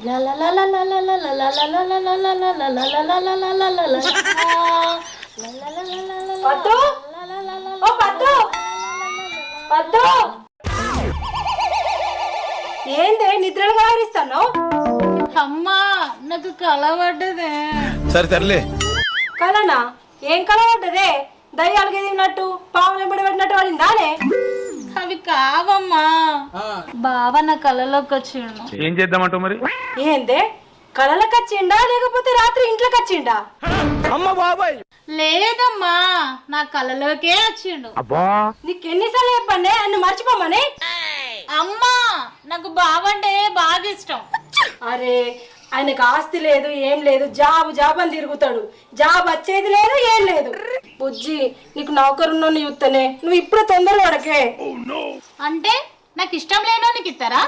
ఏందే నిద్రలు గారిస్తాను? అమ్మా నాకు కళ పడ్డదే. సరే తరలే. కలనా? ఏం కళ పడ్డదే? దయ్యాలు గదినట్టు పావులు ఎంబడి పెట్టినట్టు పడిందానే? అవి కావమ్మా, బావ నా కళలోకి వచ్చిండు. ఏం చేద్దామంటావు మరి? ఏందే కళలకు వచ్చిండా లేకపోతే రాత్రి ఇంట్లోకి వచ్చిండా? అమ్మ బాబాయ్ లేదమ్మా, నా కళలోకే వచ్చిండు. నీకు ఎన్నిసార్లు చెప్పండి అన్ని మర్చిపోమని? అమ్మా నాకు బావ అంటే బాగా ఇష్టం. అరే ఆయనకు ఆస్తి లేదు ఏం లేదు, జాబ్ అని తిరుగుతాడు. జాబ్ వచ్చేది లేదు ఏం లేదు. బుజ్జి నీకు నౌకరున్న చూస్తేనే నువ్వు ఇప్పుడు తొందర పడకే. అంటే నాకు ఇష్టం లేనోనికి ఇస్తారా?